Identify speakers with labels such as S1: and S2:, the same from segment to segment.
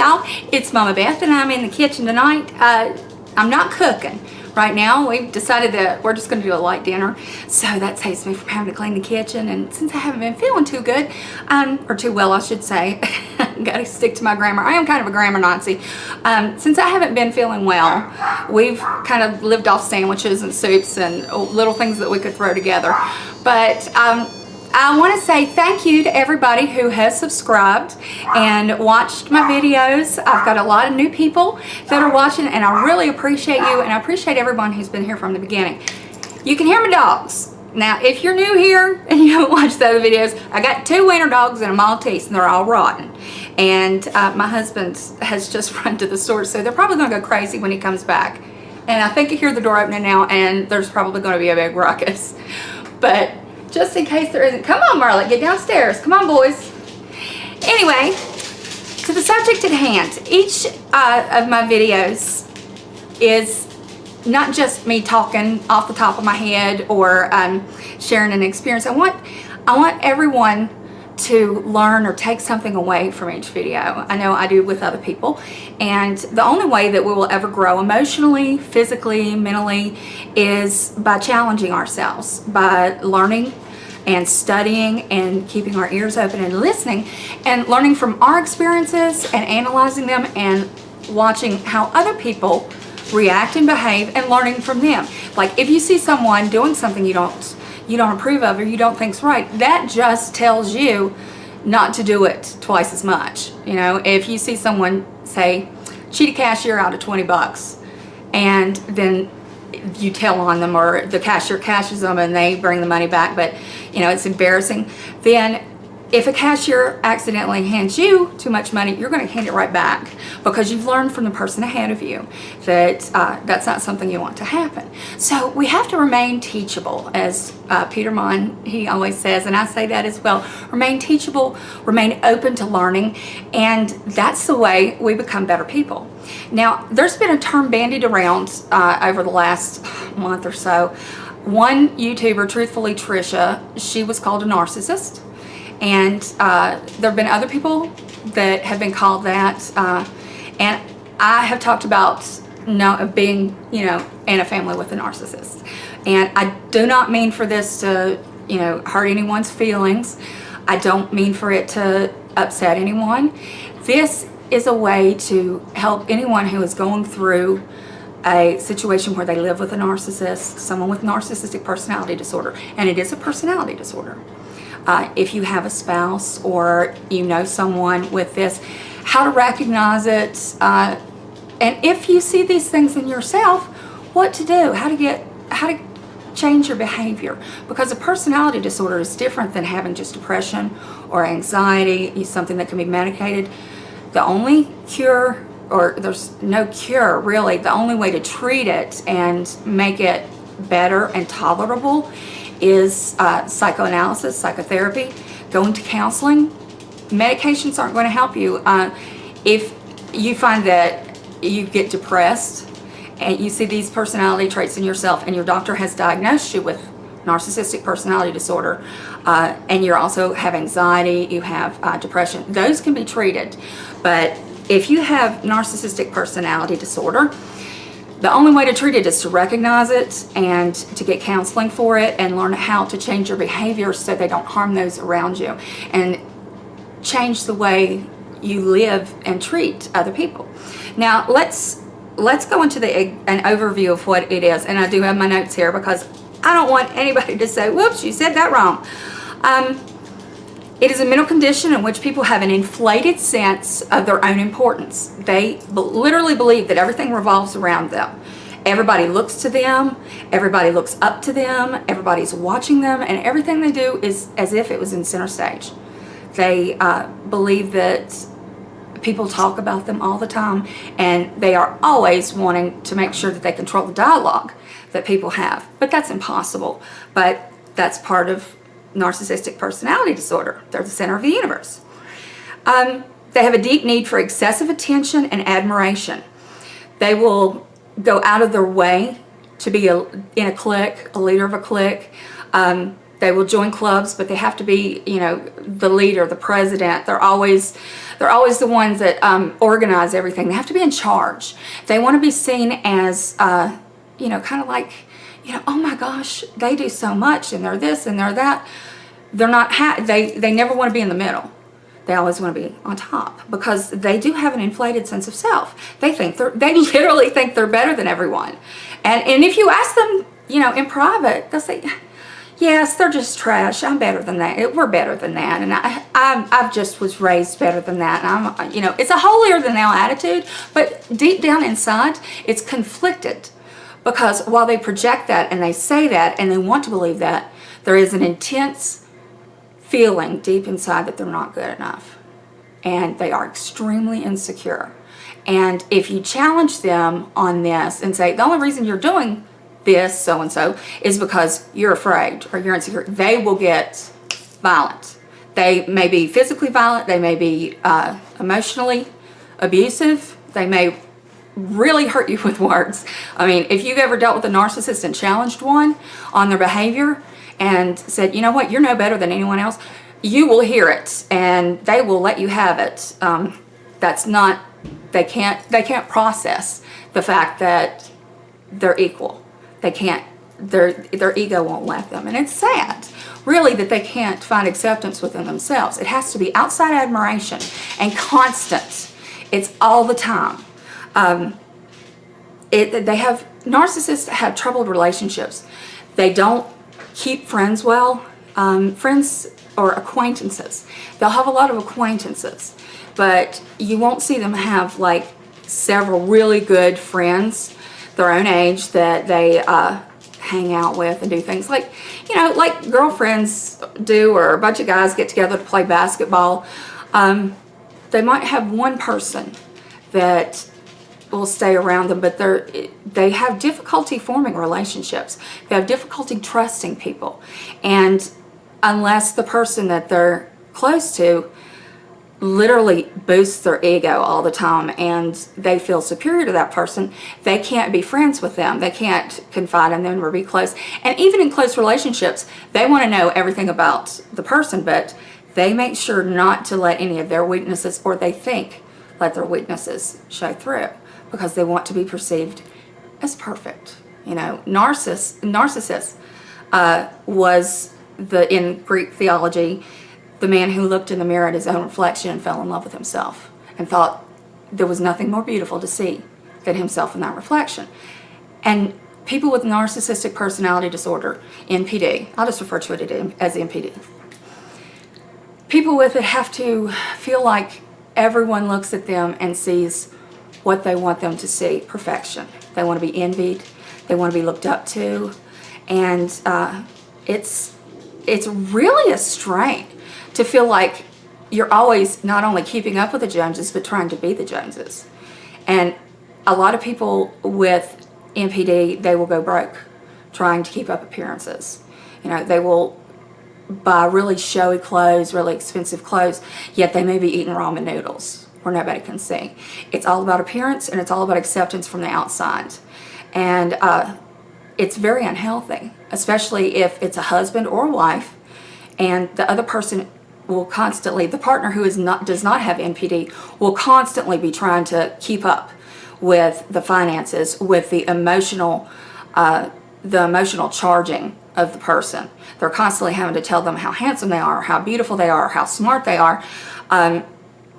S1: y'all, it's Mama Beth and I'm in the kitchen tonight. I'm not cooking right now. We've decided that we're just going to do a light dinner, so that saves me from having to clean the kitchen. And since I haven't been feeling too good, or too well I should say, gotta stick to my grammar. I am kind of a grammar Nazi. Since I haven't been feeling well, we've kind of lived off sandwiches and soups and little things that we could throw together. But I want to say thank you to everybody who has subscribed and watched my videos. I've got a lot of new people that are watching, and I really appreciate you, and I appreciate everyone who's been here from the beginning. You can hear my dogs. Now, if you're new here and you haven't watched the other videos, I got 2 wiener dogs and a Maltese, and they're all rotten. And my husband has just run to the store, so they're probably going to go crazy when he comes back. And I think you hear the door opening now, and there's probably going to be a big ruckus. But just in case there isn't, come on, Marla, get downstairs. Come on, boys. Anyway, to the subject at hand. Each of my videos is not just me talking off the top of my head or sharing an experience. I want everyone to learn or take something away from each video. I know I do with other people, and the only way that we will ever grow emotionally, physically, mentally is by challenging ourselves, by learning and studying and keeping our ears open and listening and learning from our experiences and analyzing them and watching how other people react and behave and learning from them. Like if you see someone doing something you don't approve of or you don't think's right, that just tells you not to do it twice as much. You know, if you see someone say cheat a cashier out of 20 bucks and then you tell on them, or the cashier cashes them and they bring the money back, but you know it's embarrassing, then if a cashier accidentally hands you too much money, you're going to hand it right back because you've learned from the person ahead of you that that's not something you want to happen. So we have to remain teachable, as Peter Mon, he always says, and I say that as well. Remain teachable, remain open to learning, and that's the way we become better people. Now, there's been a term bandied around over the last month or so. One YouTuber, Truthfully Trisha, she was called a narcissist. And there have been other people that have been called that, and I have talked about being, you know, in a family with a narcissist. And I do not mean for this to, you know, hurt anyone's feelings. I don't mean for it to upset anyone. This is a way to help anyone who is going through a situation where they live with a narcissist, someone with narcissistic personality disorder, and it is a personality disorder. If you have a spouse or you know someone with this, how to recognize it, and if you see these things in yourself, what to do, how to change your behavior, because a personality disorder is different than having just depression or anxiety, something that can be medicated. The only cure, or there's no cure really, the only way to treat it and make it better and tolerable is psychoanalysis, psychotherapy, going to counseling. Medications aren't going to help you. If you find that you get depressed and you see these personality traits in yourself and your doctor has diagnosed you with narcissistic personality disorder, and you also have anxiety, you have depression, those can be treated. But if you have narcissistic personality disorder, the only way to treat it is to recognize it and to get counseling for it and learn how to change your behavior so they don't harm those around you, and change the way you live and treat other people. Now let's go into an overview of what it is, and I do have my notes here because I don't want anybody to say, whoops, you said that wrong. It is a mental condition in which people have an inflated sense of their own importance. They literally believe that everything revolves around them. Everybody looks to them, everybody looks up to them, everybody's watching them, and everything they do is as if it was in center stage. They believe that people talk about them all the time, and they are always wanting to make sure that they control the dialogue that people have. But that's impossible. But that's part of narcissistic personality disorder. They're the center of the universe. They have a deep need for excessive attention and admiration. They will go out of their way to be in a clique, a leader of a clique. They will join clubs, but they have to be, you know, the leader, the president. They're always the ones that organize everything. They have to be in charge. They want to be seen as, you know, kind of like, you know, oh my gosh, they do so much, and they're this and they're that. They're not. They never want to be in the middle. They always want to be on top because they do have an inflated sense of self. They literally think they're better than everyone. And if you ask them, you know, in private, they'll say, yes, they're just trash. I'm better than that. We're better than that. And I just was raised better than that. And I'm, you know, it's a holier than thou attitude, but deep down inside, it's conflicted because while they project that and they say that and they want to believe that, there is an intense feeling deep inside that they're not good enough, and they are extremely insecure. And if you challenge them on this and say the only reason you're doing this so and so is because you're afraid or you're insecure, they will get violent. They may be physically violent, they may be emotionally abusive, they may really hurt you with words. I mean, if you've ever dealt with a narcissist and challenged one on their behavior and said, you know what, you're no better than anyone else, you will hear it and they will let you have it. That's not, they can't process the fact that they're equal. They can't, their ego won't let them. And it's sad, really, that they can't find acceptance within themselves. It has to be outside admiration and constant. It's all the time. Narcissists have troubled relationships. They don't keep friends well. Friends or acquaintances. They'll have a lot of acquaintances, but you won't see them have like several really good friends their own age that they hang out with and do things like, you know, like girlfriends do, or a bunch of guys get together to play basketball. They might have one person that will stay around them, but they have difficulty forming relationships. They have difficulty trusting people. And unless the person that they're close to literally boosts their ego all the time and they feel superior to that person, they can't be friends with them. They can't confide in them or be close. And even in close relationships, they want to know everything about the person, but they make sure not to let any of their weaknesses, or they think let their weaknesses show through, because they want to be perceived as perfect. You know, Narcissus was in Greek theology, the man who looked in the mirror at his own reflection and fell in love with himself and thought there was nothing more beautiful to see than himself in that reflection. And people with narcissistic personality disorder, NPD, I'll just refer to it as NPD. People with it have to feel like everyone looks at them and sees what they want them to see, perfection. They want to be envied, they want to be looked up to, and it's really a strain to feel like you're always not only keeping up with the Joneses, but trying to be the Joneses. And a lot of people with NPD, they will go broke trying to keep up appearances. You know, they will buy really showy clothes, really expensive clothes, yet they may be eating ramen noodles where nobody can see. It's all about appearance, and it's all about acceptance from the outside. And it's very unhealthy, especially if it's a husband or a wife, and the other person will constantly, the partner who does not have NPD, will constantly be trying to keep up with the finances, with the emotional charging of the person. They're constantly having to tell them how handsome they are, how beautiful they are, how smart they are, and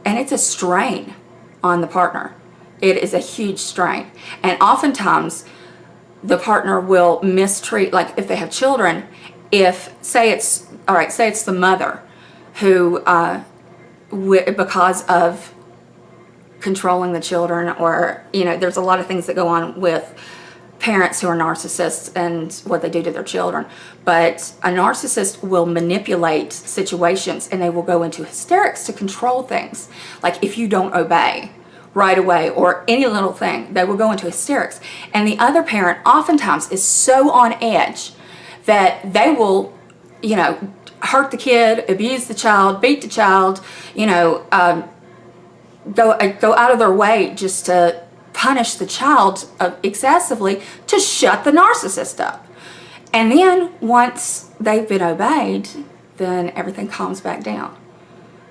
S1: it's a strain on the partner. It is a huge strain, and oftentimes the partner will mistreat, like if they have children, say it's the mother who, because of controlling the children, or, you know, there's a lot of things that go on with parents who are narcissists and what they do to their children. But a narcissist will manipulate situations, and they will go into hysterics to control things. Like if you don't obey right away or any little thing, they will go into hysterics. And the other parent oftentimes is so on edge that they will, you know, hurt the kid, abuse the child, beat the child, you know, go out of their way just to punish the child excessively to shut the narcissist up. And then once they've been obeyed, then everything calms back down.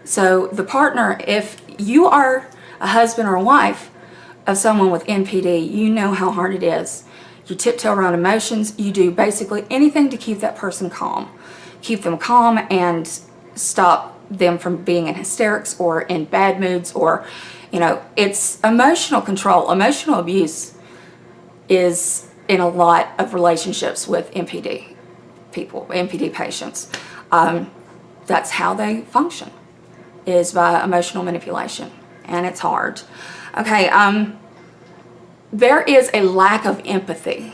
S1: So the partner, if you are a husband or a wife of someone with NPD, you know how hard it is. You tiptoe around emotions. You do basically anything to keep that person calm. Keep them calm and stop them from being in hysterics or in bad moods, or, you know, it's emotional control. Emotional abuse is in a lot of relationships with NPD people, NPD patients. That's how they function, is by emotional manipulation, and it's hard. Okay, there is a lack of empathy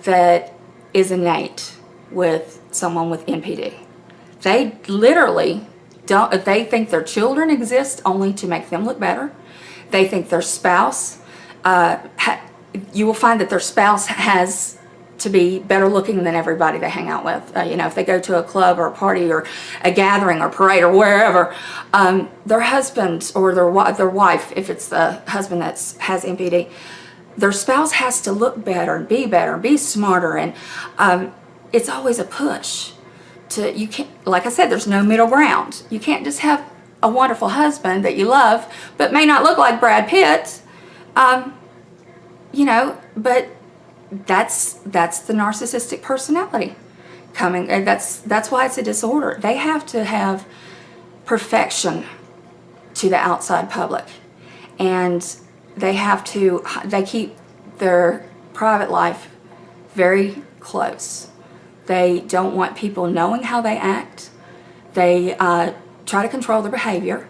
S1: that is innate with someone with NPD. They literally don't, they think their children exist only to make them look better. They think their spouse, you will find that their spouse has to be better looking than everybody they hang out with. You know, if they go to a club or a party or a gathering or parade or wherever, their husband or their wife, if it's the husband that has NPD, their spouse has to look better and be smarter, and it's always a push. You can't, like I said, there's no middle ground. You can't just have a wonderful husband that you love but may not look like Brad Pitt, you know, but that's the narcissistic personality coming, and that's why it's a disorder. They have to have perfection to the outside public, and they keep their private life very close. They don't want people knowing how they act. They try to control their behavior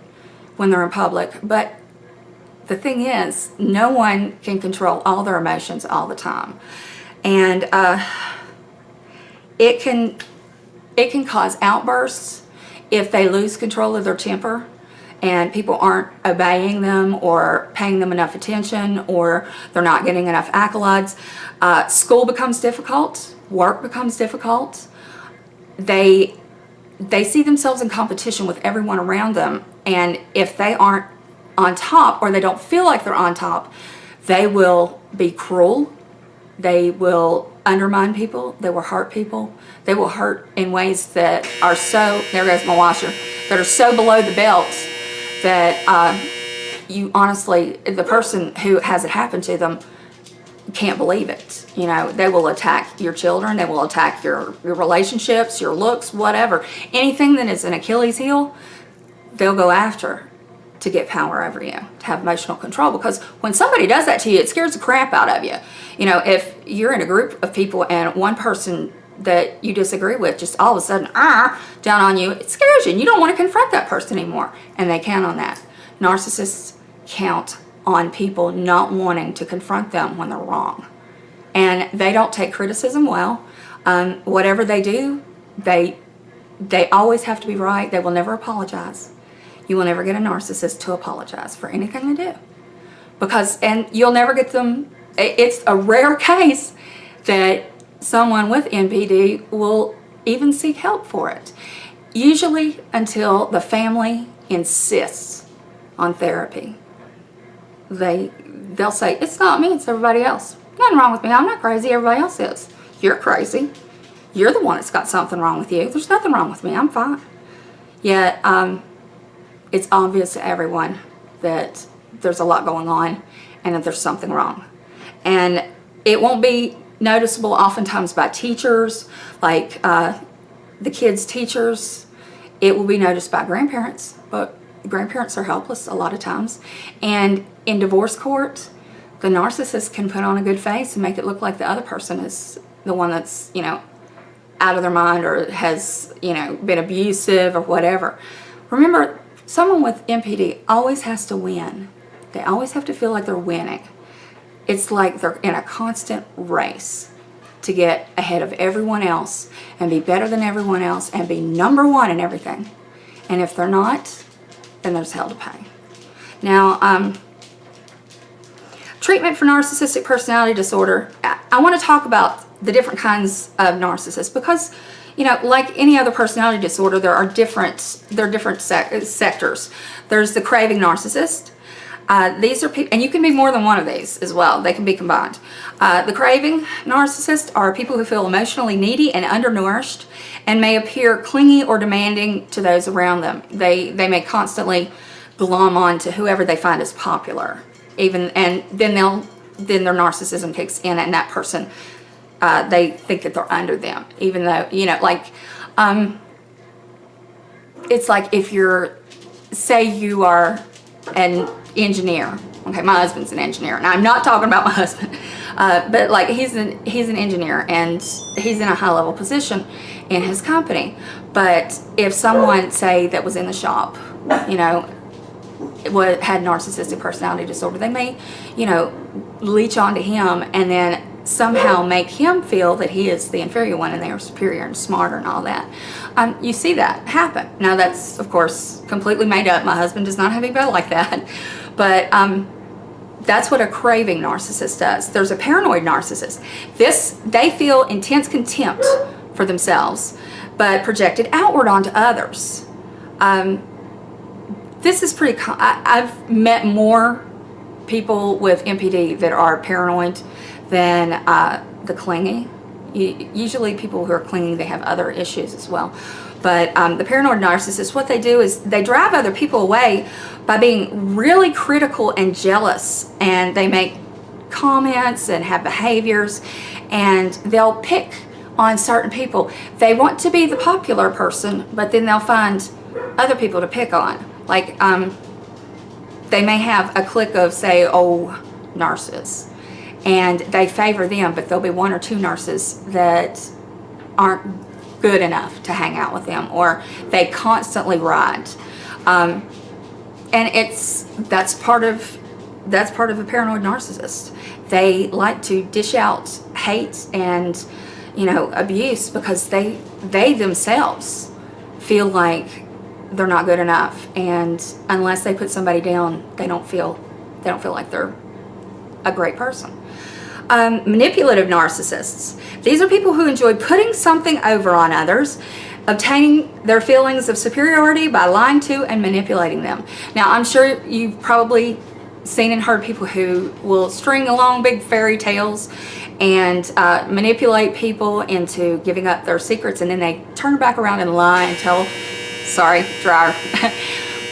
S1: when they're in public, but the thing is, no one can control all their emotions all the time. And it can cause outbursts if they lose control of their temper and people aren't obeying them or paying them enough attention, or they're not getting enough accolades. School becomes difficult. Work becomes difficult. They see themselves in competition with everyone around them, and if they aren't on top, or they don't feel like they're on top, they will be cruel. They will undermine people. They will hurt people. They will hurt in ways that are so, there goes my washer, that are so below the belt that you honestly, the person who has it happen to them can't believe it. You know, they will attack your children. They will attack your relationships, your looks, whatever. Anything that is an Achilles heel, they'll go after to get power over you, to have emotional control. Because when somebody does that to you, it scares the crap out of you. You know, if you're in a group of people and one person that you disagree with just all of a sudden down on you, it scares you, and you don't want to confront that person anymore. And they count on that. Narcissists count on people not wanting to confront them when they're wrong. And they don't take criticism well. Whatever they do, they always have to be right. They will never apologize. You will never get a narcissist to apologize for anything they do. And you'll never get them, it's a rare case that someone with NPD will even seek help for it. Usually until the family insists on therapy. They'll say, it's not me, it's everybody else. Nothing wrong with me, I'm not crazy, everybody else is. You're crazy. You're the one that's got something wrong with you. There's nothing wrong with me, I'm fine. Yet, it's obvious to everyone that there's a lot going on and that there's something wrong. And it won't be noticeable oftentimes by teachers, like the kids' teachers. It will be noticed by grandparents, but grandparents are helpless a lot of times. And in divorce court, the narcissist can put on a good face and make it look like the other person is the one that's, you know, out of their mind or has, you know, been abusive or whatever. Remember, someone with NPD always has to win. They always have to feel like they're winning. It's like they're in a constant race to get ahead of everyone else and be better than everyone else and be number one in everything. And if they're not, then there's hell to pay. Now, treatment for narcissistic personality disorder. I want to talk about the different kinds of narcissists because, you know, like any other personality disorder, there are different sectors. There's the craving narcissist. These are people, and you can be more than one of these as well. They can be combined. The craving narcissists are people who feel emotionally needy and undernourished and may appear clingy or demanding to those around them. They may constantly glom on to whoever they find is popular, and then their narcissism kicks in, and that person, they think that they're under them, even though, it's like if say you are an engineer. Okay, my husband's an engineer, and I'm not talking about my husband, but like he's an engineer, and he's in a high level position in his company. But if someone, say, that was in the shop, had narcissistic personality disorder, they may, leech onto him and then somehow make him feel that he is the inferior one and they are superior and smarter and all that. You see that happen. Now that's, of course, completely made up. My husband does not have anybody like that. But that's what a craving narcissist does. There's a paranoid narcissist. They feel intense contempt for themselves, but projected outward onto others. This is pretty I've met more people with MPD that are paranoid than the clingy. Usually people who are clingy, they have other issues as well. But the paranoid narcissist, what they do is they drive other people away by being really critical and jealous, and they make comments and have behaviors, and they'll pick on certain people. They want to be the popular person, but then they'll find other people to pick on. Like they may have a clique of, say, narcissists, and they favor them, but there'll be one or two narcissists that aren't good enough to hang out with them, or they constantly ride. And that's part of a paranoid narcissist. They like to dish out hate and abuse because they themselves feel like they're not good enough, and unless they put somebody down, they don't feel like they're a great person. Manipulative narcissists. These are people who enjoy putting something over on others, obtaining their feelings of superiority by lying to and manipulating them. Now, I'm sure you've probably seen and heard people who will string along big fairy tales and manipulate people into giving up their secrets, and then they turn back around and lie and tell, sorry, dryer.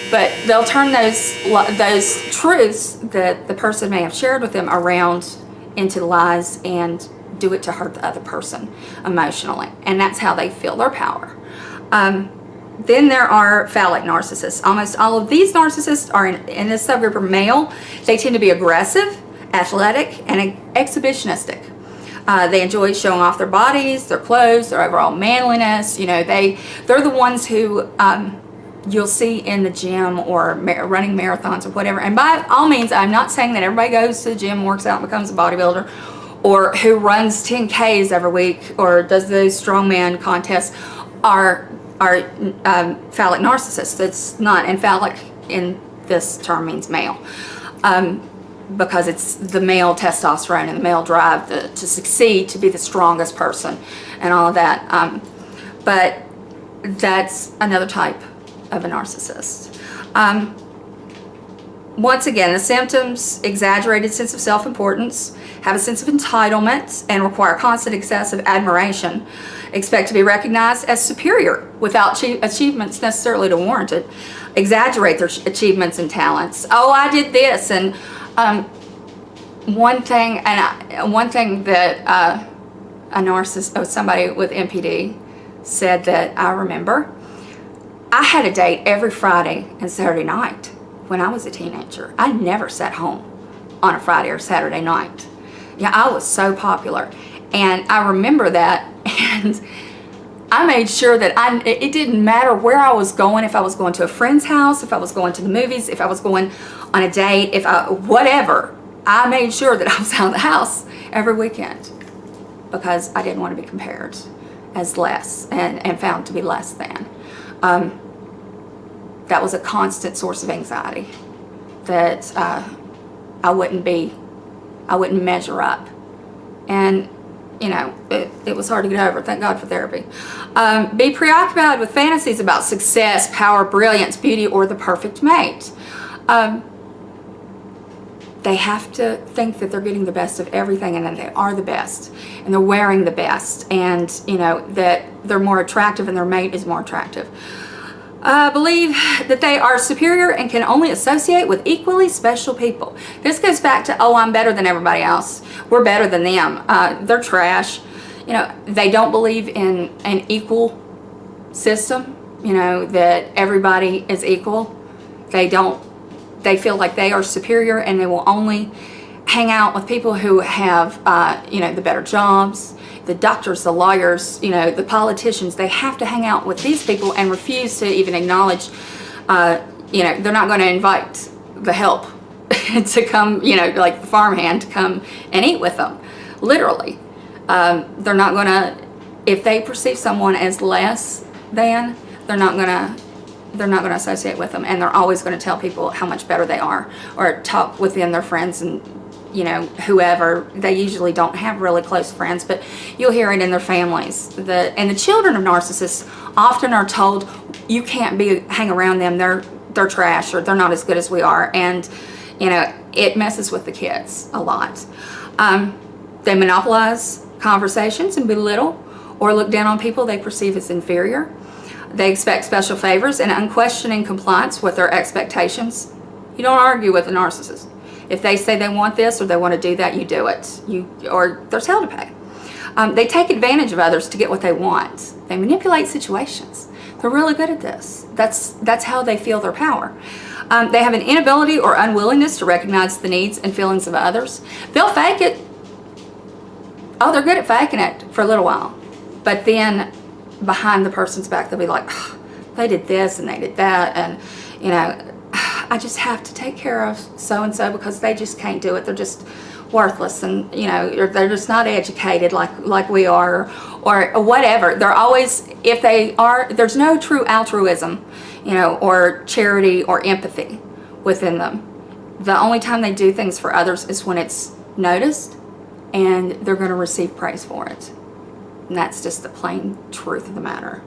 S1: But they'll turn those truths that the person may have shared with them around into lies and do it to hurt the other person emotionally. And that's how they feel their power. Then there are phallic narcissists. Almost all of these narcissists are in this subgroup are male. They tend to be aggressive, athletic, and exhibitionistic. They enjoy showing off their bodies, their clothes, their overall manliness. They're the ones who you'll see in the gym or running marathons or whatever. And by all means, I'm not saying that everybody goes to the gym, works out, and becomes a bodybuilder, or who runs 10Ks every week or does those strongman contests are phallic narcissists. That's not, and phallic in this term means male. Because it's the male testosterone and the male drive to succeed, to be the strongest person and all of that. But that's another type of a narcissist. Once again, the symptoms: exaggerated sense of self-importance, have a sense of entitlement, and require constant excessive admiration, expect to be recognized as superior without achievements necessarily to warrant it, exaggerate their achievements and talents. Oh, I did this, and one thing that a narcissist, somebody with MPD, said that I remember. I had a date every Friday and Saturday night when I was a teenager. I never sat home on a Friday or Saturday night. Yeah, I was so popular, and I remember that, and I made sure that it didn't matter where I was going, if I was going to a friend's house, if I was going to the movies, if I was going on a date, whatever, I made sure that I was out of the house every weekend because I didn't want to be compared as less and found to be less than. That was a constant source of anxiety, that I wouldn't measure up. And it was hard to get over. Thank God for therapy. Be preoccupied with fantasies about success, power, brilliance, beauty, or the perfect mate. they have to think that they're getting the best of everything and that they are the best and they're wearing the best, and you know, that they're more attractive and their mate is more attractive. Believe that they are superior and can only associate with equally special people. This goes back to, oh, I'm better than everybody else. We're better than them. They're trash. You know, they don't believe in an equal system, you know, that everybody is equal. They feel like they are superior, and they will only hang out with people who have, you know, the better jobs, the doctors, the lawyers, you know, the politicians. They have to hang out with these people and refuse to even acknowledge, you know, they're not going to invite the help to come, you know, like the farmhand to come and eat with them, literally. They're not going to, if they perceive someone as less than, they're not going to associate with them, and they're always going to tell people how much better they are, or talk within their friends and, you know, whoever. They usually don't have really close friends, but you'll hear it in their families. And the children of narcissists often are told, you can't hang around them, they're trash, or they're not as good as we are, and you know, it messes with the kids a lot. They monopolize conversations and belittle or look down on people they perceive as inferior. They expect special favors and unquestioning compliance with their expectations. You don't argue with a narcissist. If they say they want this or they want to do that, you do it. Or there's hell to pay. They take advantage of others to get what they want. They manipulate situations. They're really good at this. That's how they feel their power. They have an inability or unwillingness to recognize the needs and feelings of others. They'll fake it. Oh, they're good at faking it for a little while. But then behind the person's back, they'll be like, oh, they did this and they did that, and you know, I just have to take care of so-and-so because they just can't do it. They're just worthless, and you know, they're just not educated like we are, or whatever. They're always, if they are, there's no true altruism, you know, or charity or empathy within them. The only time they do things for others is when it's noticed and they're going to receive praise for it. And that's just the plain truth of the matter.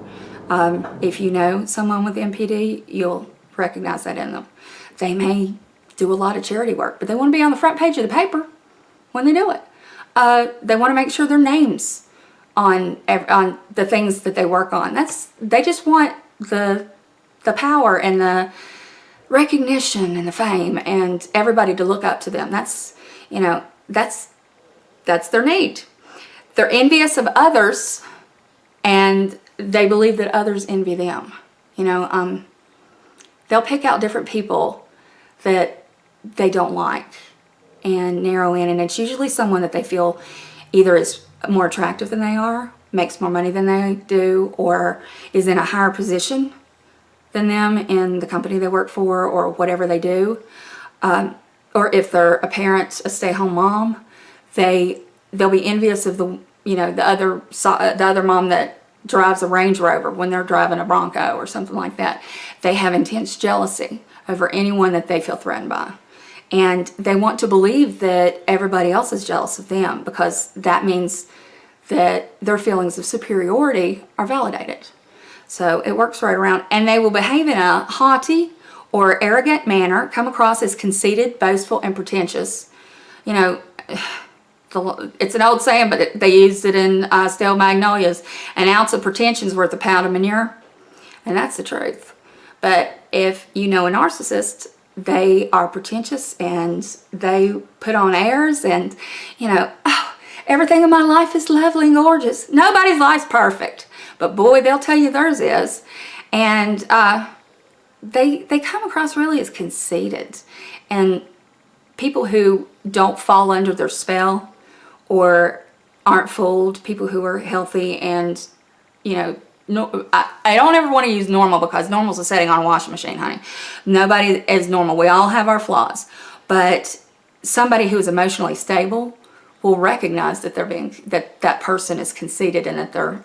S1: If you know someone with MPD, you'll recognize that in them. They may do a lot of charity work, but they want to be on the front page of the paper when they do it. They want to make sure their name's on the things that they work on. They just want the power and the recognition and the fame and everybody to look up to them. That's, you know, that's their need. They're envious of others, and they believe that others envy them. You know, they'll pick out different people that they don't like and narrow in, and it's usually someone that they feel either is more attractive than they are, makes more money than they do, or is in a higher position than them in the company they work for or whatever they do. Or if they're a parent, a stay-home mom, they'll be envious of the other mom that drives a Range Rover when they're driving a Bronco or something like that. They have intense jealousy over anyone that they feel threatened by. And they want to believe that everybody else is jealous of them, because that means that their feelings of superiority are validated. So it works right around. And they will behave in a haughty or arrogant manner, come across as conceited, boastful, and pretentious. You know, it's an old saying, but they used it in Stale Magnolias. An ounce of pretension's worth a pound of manure. And that's the truth. But if you know a narcissist, they are pretentious and they put on airs and, you know, oh, everything in my life is lovely and gorgeous. Nobody's life's perfect, but boy, they'll tell you theirs is. And they come across really as conceited, and people who don't fall under their spell or aren't fooled, people who are healthy and, you know, no, I don't ever want to use normal, because normal's a setting on a washing machine, honey. Nobody is normal. We all have our flaws. But somebody who is emotionally stable will recognize that that person is conceited and that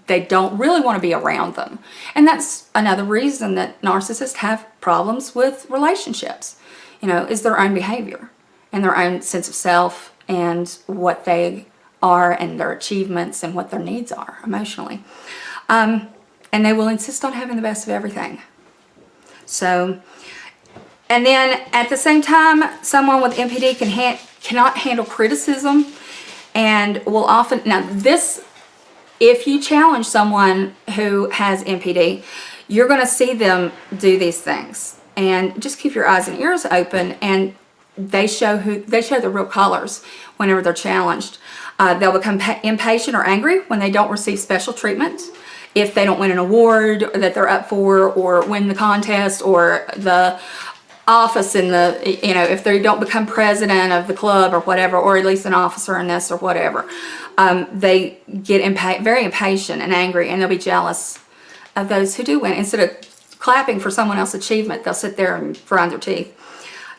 S1: they don't really want to be around them. And that's another reason that narcissists have problems with relationships, you know, is their own behavior and their own sense of self and what they are and their achievements and what their needs are emotionally. And they will insist on having the best of everything. So And then at the same time, someone with MPD cannot handle criticism and will often, now this, if you challenge someone who has MPD, you're going to see them do these things. And just keep your eyes and ears open, and they show the real colors whenever they're challenged. They'll become impatient or angry when they don't receive special treatment, if they don't win an award that they're up for, or win the contest, or the office in the, if they don't become president of the club or whatever, or at least an officer in this or whatever. They get very impatient and angry, and they'll be jealous of those who do win. Instead of clapping for someone else's achievement, they'll sit there and grind their teeth.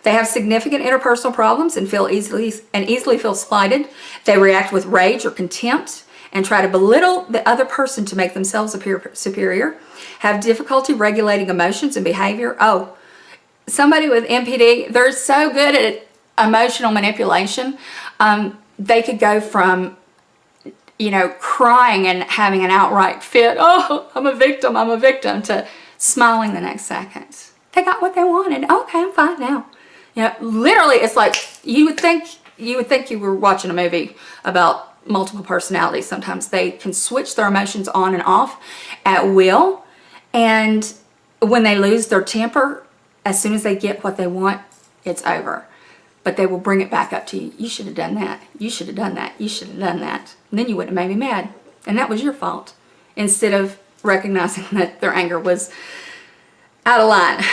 S1: They have significant interpersonal problems and easily feel slighted. They react with rage or contempt and try to belittle the other person to make themselves appear superior. Have difficulty regulating emotions and behavior. Oh, somebody with MPD, they're so good at emotional manipulation. They could go from, crying and having an outright fit, oh, I'm a victim, to smiling the next second. They got what they wanted. Okay, I'm fine now. Literally, it's like you would think you were watching a movie about multiple personalities. Sometimes they can switch their emotions on and off at will, and when they lose their temper, as soon as they get what they want, it's over. But they will bring it back up to you. You should have done that. You should have done that. You should have done that. And then you wouldn't have made me mad. And that was your fault. Instead of recognizing that their anger was out of line.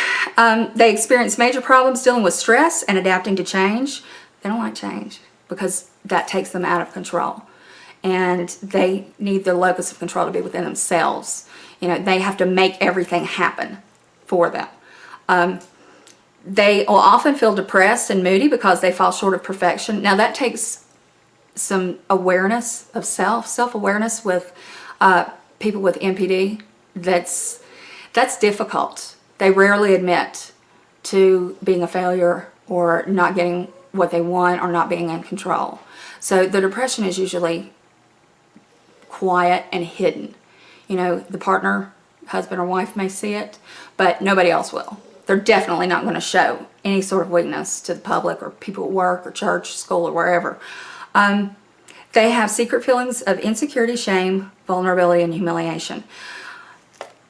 S1: They experience major problems dealing with stress and adapting to change. They don't like change because that takes them out of control. And they need their locus of control to be within themselves. They have to make everything happen for them. They will often feel depressed and moody because they fall short of perfection. Now that takes some awareness of self-awareness with people with MPD. That's difficult. They rarely admit to being a failure or not getting what they want or not being in control. So the depression is usually quiet and hidden. The partner, husband or wife may see it, but nobody else will. They're definitely not going to show any sort of weakness to the public or people at work or church, school, or wherever. They have secret feelings of insecurity, shame, vulnerability, and humiliation.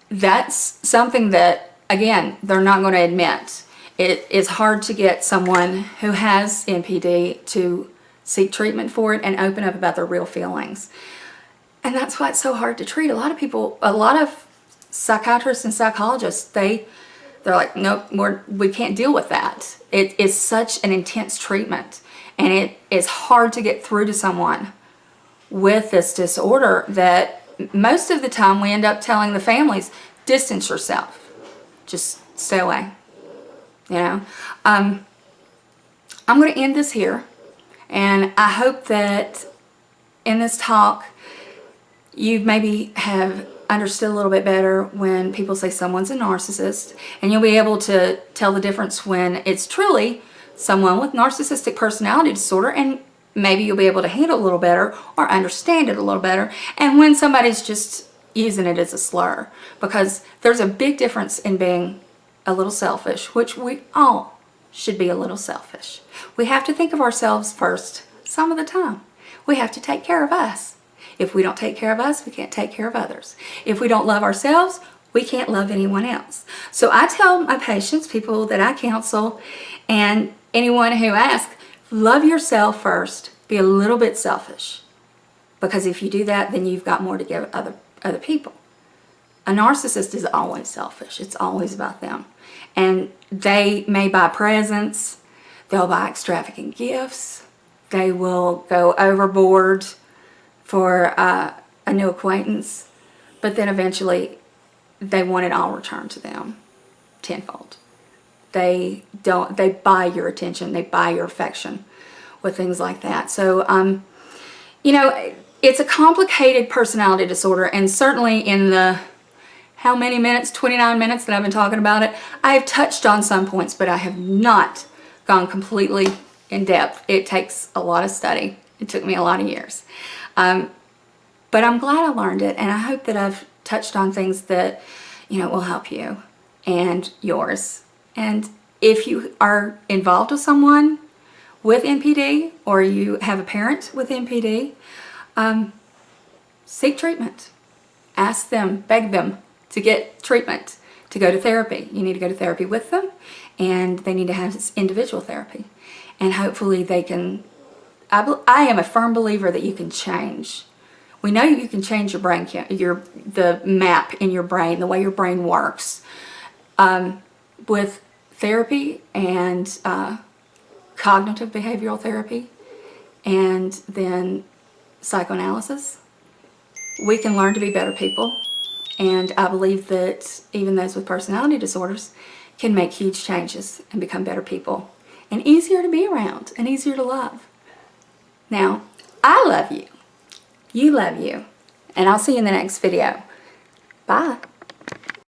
S1: That's something that, again, they're not going to admit. It is hard to get someone who has MPD to seek treatment for it and open up about their real feelings. And that's why it's so hard to treat. A lot of psychiatrists and psychologists, they're like, nope, we can't deal with that. It is such an intense treatment, and it is hard to get through to someone with this disorder that most of the time we end up telling the families, distance yourself. Just stay away. I'm going to end this here, and I hope that in this talk you maybe have understood a little bit better when people say someone's a narcissist, and you'll be able to tell the difference when it's truly someone with narcissistic personality disorder, and maybe you'll be able to handle it a little better or understand it a little better, and when somebody's just using it as a slur, because there's a big difference in being a little selfish, which we all should be a little selfish. We have to think of ourselves first some of the time. We have to take care of us. If we don't take care of us, we can't take care of others. If we don't love ourselves, we can't love anyone else. So I tell my patients, people that I counsel, and anyone who asks, love yourself first. Be a little bit selfish. Because if you do that, then you've got more to give other people. A narcissist is always selfish. It's always about them. And they may buy presents. They'll buy extravagant gifts. They will go overboard for a new acquaintance, but then eventually they want it all returned to them tenfold. They buy your attention, they buy your affection with things like that. So, it's a complicated personality disorder, and certainly in the how many minutes, 29 minutes that I've been talking about it, I have touched on some points, but I have not gone completely in depth. It takes a lot of study. It took me a lot of years. But I'm glad I learned it, and I hope that I've touched on things that, will help you and yours. And if you are involved with someone with NPD, or you have a parent with NPD, seek treatment. Ask them, beg them to get treatment, to go to therapy. You need to go to therapy with them, and they need to have individual therapy. And hopefully they can, I am a firm believer that you can change. We know you can change your brain, the map in your brain, the way your brain works. With therapy and cognitive behavioral therapy, and then psychoanalysis, we can learn to be better people. And I believe that even those with personality disorders can make huge changes and become better people, and easier to be around and easier to love. Now, I love you. You love you. And I'll see you in the next video. Bye.